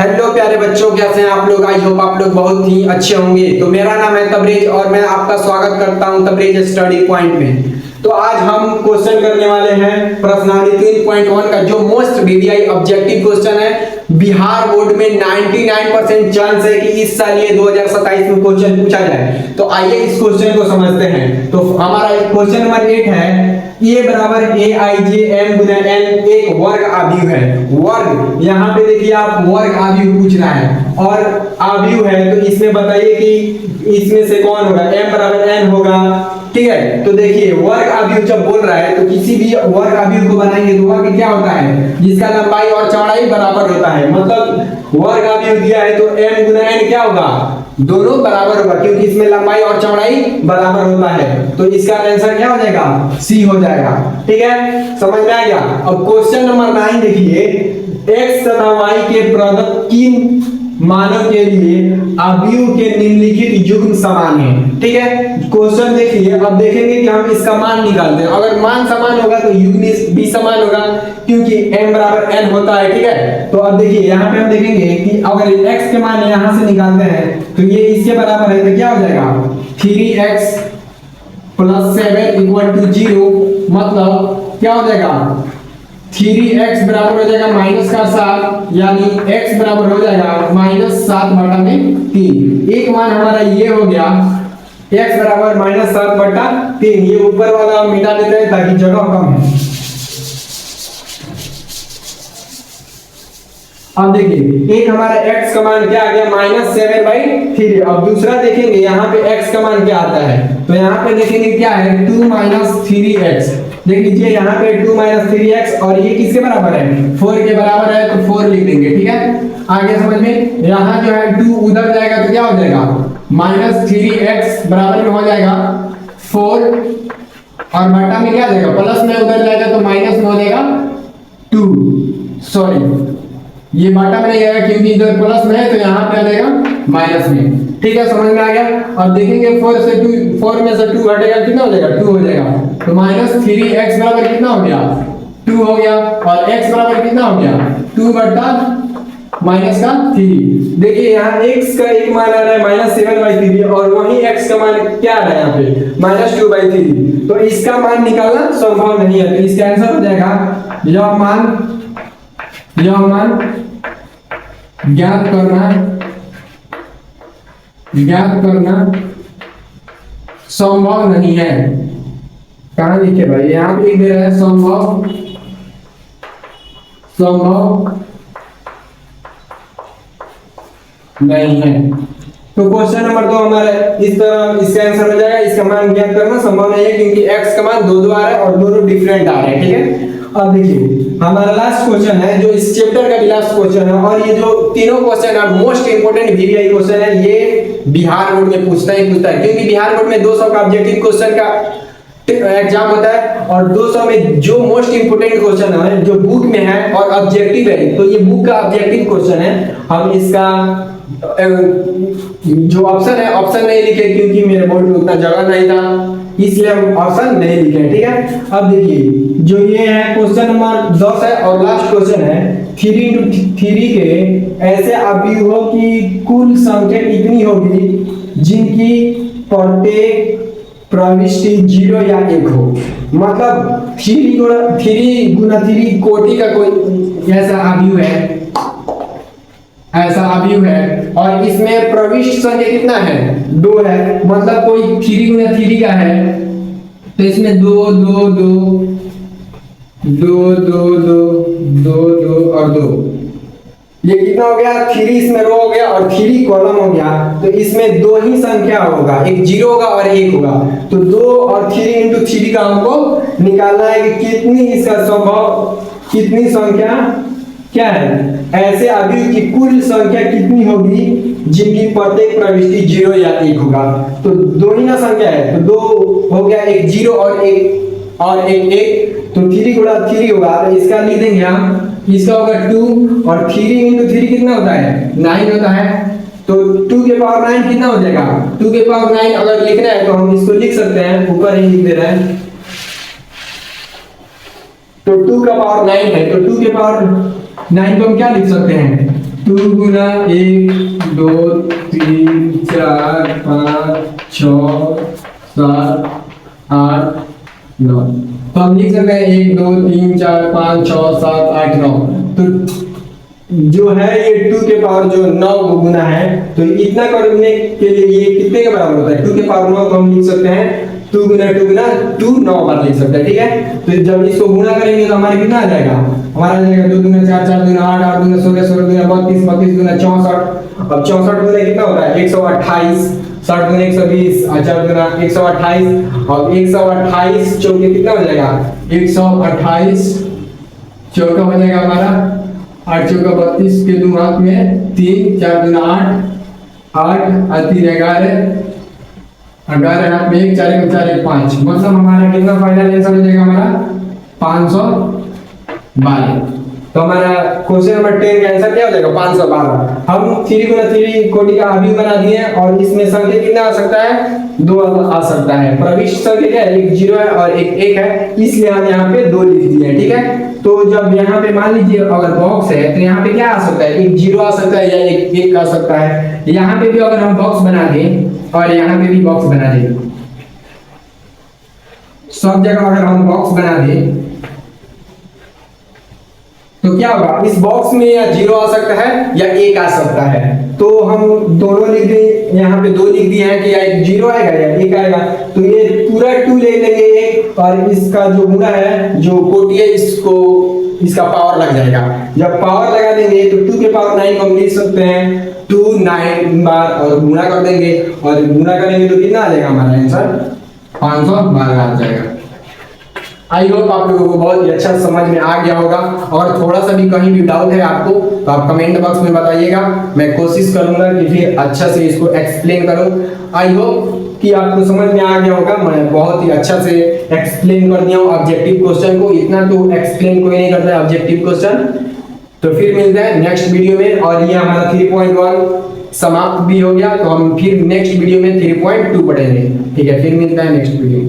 Hello प्यारे बच्चों, कैसे हैं आप लोग। आई होप आप लोग बहुत ही अच्छे होंगे। तो मेरा नाम है तबरेज और मैं आपका स्वागत करता हूं तबरेज स्टडी पॉइंट में। तो आज हम क्वेश्चन करने वाले हैं प्रश्नावली 3.1 का, जो मोस्ट वीवीआई ऑब्जेक्टिव क्वेश्चन है। बिहार बोर्ड में 99% चांस है कि इस साल ये 2027 में क्वेश्चन पूछा जाए। तो आइए इस क्वेश्चन को समझते हैं। तो हमारा क्वेश्चन नंबर 8 है, ए बराबर ए आई जे एम गुना एन एक वर्ग आव्यूह है। वर्ग, यहाँ पे देखिए आप वर्ग आव्यूह पूछ रहा है और आव्यूह है, तो इसमें बताइए कि इसमें से कौन होगा। m बराबर n होगा, ठीक है। तो देखिए वर्ग आव्यूह जब बोल रहा है तो किसी भी वर्ग आव्यूह को बनाएंगे तो वर्ग क्या होता है, जिसका लंबाई और चौड़ाई बराबर होता है। मतलब वर्ग आव्यूह दिया है तो m गुना n क्या होगा, दोनों बराबर होगा, क्योंकि इसमें लंबाई और चौड़ाई बराबर होता है। तो इसका आंसर क्या हो जाएगा, सी हो जाएगा। ठीक है, समझ में आ गया। अब क्वेश्चन नंबर 9 देखिए, x तथा y के प्रदत्त किन मानों के लिए आव्यूह के निम्नलिखित युग्म समान है। ठीक है, क्वेश्चन देखिए। अब देखेंगे कि हम इसका मान निकालते हैं। अगर मान समान होगा तो युग्म भी समान होगा, क्योंकि m बराबर n होता है। ठीक है, तो अब देखिए यहाँ पे हम देखेंगे कि अगर x के मान यहाँ से निकालते हैं तो ये इसके बराबर है, तो क्या हो जाएगा 3x + 7 = 0। मतलब क्या हो जाएगा, 3x बराबर हो जाएगा -7, यानी x बराबर हो जाएगा -7/3। एक मान हमारा ये हो गया, x बराबर -7/3। ये ऊपर वाला मिटा देते हैं ताकि जगह कम है। अब देखिए एक हमारा x का मान क्या आ गया, -7/3। अब दूसरा देखेंगे यहाँ पे x का मान क्या आता है, तो यहाँ पे देखेंगे क्या है 2 - 3x। देख लीजिए यहाँ पे 2 - 3x और ये किसके बराबर है, 4 के बराबर है, तो 4 लिख देंगे। ठीक है, आगे समझ में। यहाँ जो है 2 उधर जाएगा तो क्या हो जाएगा, -3x बराबर में हो जाएगा 4 और बटा में क्या आ जाएगा, प्लस में उधर जाएगा तो माइनस में हो जाएगा 2। सॉरी, ये बाटा में नहीं आएगा क्योंकि इधर प्लस में है, तो यहाँ पे आ जाएगा माइनस में। ठीक है, समझ में आ गया। अब देखेंगे 4 में से 2 हटेगा, कितना हो जाएगा 2 हो जाएगा। तो -3x बराबर कितना हो गया, 2 हो गया। और x बराबर कितना हो गया, 2/-3। देखिए यहाँ x का एक मान आ रहा है -7/3 और वही x का मान क्या आ रहा है यहाँ पे -2/3। तो इसका मान निकालना संभव नहीं है। तो इसका आंसर हो जाएगा यह मान ज्ञात करना संभव नहीं है। कहां लिखे भाई, यहां पे लिख दे रहा है संभव नहीं है। तो क्वेश्चन नंबर 2 हमारे इस तरह इसका आंसर हो जाएगा, इसका मान ज्ञात करना संभव नहीं है, क्योंकि x का मान 2 आ रहा है और दोनों डिफरेंट आ रहे हैं। ठीक है, अब देखिए हमारा लास्ट क्वेश्चन है, जो इस चैप्टर का लास्ट क्वेश्चन है, और ये जो तीनों क्वेश्चन है मोस्ट इंपोर्टेंट वीवीआई क्वेश्चन है। ये बिहार बोर्ड में पूछता है, क्योंकि बिहार बोर्ड में 200 का ऑब्जेक्टिव क्वेश्चन का एग्जाम होता है और 200 में जो मोस्ट इंपोर्टेंट क्वेश्चन है जो बुक में है और ऑब्जेक्टिव है, तो ये बुक का ऑब्जेक्टिव क्वेश्चन है। हम इसका जो ऑप्शन है ऑप्शन नहीं लिखे, क्योंकि मेरे बोर्ड में उतना जगह नहीं था, इसलिए हम ऑप्शन नहीं लिखे। ठीक है, अब देखिए जो ये है क्वेश्चन नंबर 10 है और लास्ट क्वेश्चन है, 3 × 3 के ऐसे आव्यूहों की कुल संख्या कितनी होगी जिनकी प्रत्येक प्रविष्टि 0 या 1 हो। मतलब 3 × 3 कोटि का कोई ऐसा आव्यूह है और इसमें प्रविष्ट संख्या कितना है, 2 है। मतलब कोई 3 × 3 का है तो इसमें 2 2 2 2 2 2 2 2 और 2, ये कितना हो गया, 3 इसमें रो हो गया और 3 कॉलम हो गया। तो इसमें 2 ही संख्या होगा, एक 0 होगा और 1 होगा। तो 2 और 3 × 3 का हमको निकालना है कि कितनी इसका संभव कितनी संख्या क्या है, ऐसे आव्यूह की कुल संख्या कितनी होगी जिनकी प्रत्येक प्रविष्टि 0 या 1 होगा। तो 2 ही ना संख्या है, तो 2 हो गया, एक 0 और एक 1, तो 3 × 3 होगा। तो इसका लिख देंगे हम, इसका होगा 2 और 3 × 3 कितना होता है, 9 होता है। तो 2 के पावर 9 कितना हो जाएगा, 2 के पावर 9 अगर लिखना है तो हम इसको लिख सकते हैं, ऊपर ही लिख दे रहे हैं। तो 2 का पावर 9 है, तो 2 के पावर 9 को हम क्या लिख सकते हैं, 2 गुना 1 2 3 4 5 6 7 8 9। तो हम लिख सकते हैं 1 2 3 4 5 6 7 8 9। तो जो है ये 2 के पावर जो 9 गुना है, तो इतना करने के लिए ये कितने के बराबर होता है? 2 के पावर 9 को हम लिख सकते हैं 2 गुना 2 9 बार लिख सकते हैं, ठीक है। तो जब इसको गुना करेंगे तो हमारे कितना आ जाएगा? हमारा आ जाएगा 2 गुना 4 4 गुना 8 8 गुना 16 16 गुना 32 32 गुना 64। अब 64 गुना कितना होता है? 128। 60 गुना 120 और 4 गुना 128। और 128 चौके कितना हो जाएगा? 128 चौका हो जाएगा हमारा 8 चौका 32 के 2 हाथ में 3 4 गुना 8 8 और 3 11 11 हाथ में 1 4 1 4 1 5। मतलब हमारा कितना फाइनल आंसर हो जाएगा? हमारा 512। तो हमारा क्वेश्चन नंबर 10 का आंसर क्या हो जाएगा? 512। हम 3 गुना 3 कोटि का अभी बना दिए और इसमें संख्या कितना आ सकता है? 2 आ सकता है। प्रविष्ट संख्या क्या है? एक 0 है और एक 1 है, इसलिए हम यहाँ पे 2 लिख दिए हैं, ठीक है। तो जब यहाँ पे मान लीजिए अगर बॉक्स है तो यहाँ पे क्या आ सकता है? एक 0 आ सकता है या एक 1 आ सकता है। यहाँ पे भी अगर हम बॉक्स बना दें और यहाँ पे भी बॉक्स बना दें, सब जगह अगर हम बॉक्स बना दें तो क्या होगा? इस बॉक्स में या 0 आ सकता है या 1 आ सकता है। तो हम दोनों लिख दें, यहाँ पे 2 लिख दिए हैं कि या एक 0 आएगा या 1 आएगा। तो ये पूरा 2 ले लेंगे एक, और इसका जो गुना है जो कोटि है इसको इसका पावर लग जाएगा। जब पावर लगा देंगे तो 2 के पावर 9 को हम लिख सकते हैं 2 9 बार और गुना कर देंगे, और गुना करेंगे तो कितना आ जाएगा? हमारा आंसर 512 आ जाएगा। आई होप आप लोगों को बहुत ही अच्छा समझ में आ गया होगा। और थोड़ा सा भी कहीं भी डाउट है आपको तो आप कमेंट बॉक्स में बताइएगा, मैं कोशिश करूंगा कि फिर अच्छा से इसको एक्सप्लेन करूं। आई होप कि आपको समझ में आ गया होगा। मैं बहुत ही अच्छा से एक्सप्लेन कर दिया हूं ऑब्जेक्टिव क्वेश्चन को। इतना तो एक्सप्लेन कोई नहीं करता है ऑब्जेक्टिव क्वेश्चन। तो फिर मिलते हैं नेक्स्ट वीडियो में। और ये हमारा 3.1 समाप्त भी हो गया, तो हम फिर नेक्स्ट वीडियो में 3.2 पढ़ेंगे, ठीक है। फिर मिलता है नेक्स्ट वीडियो।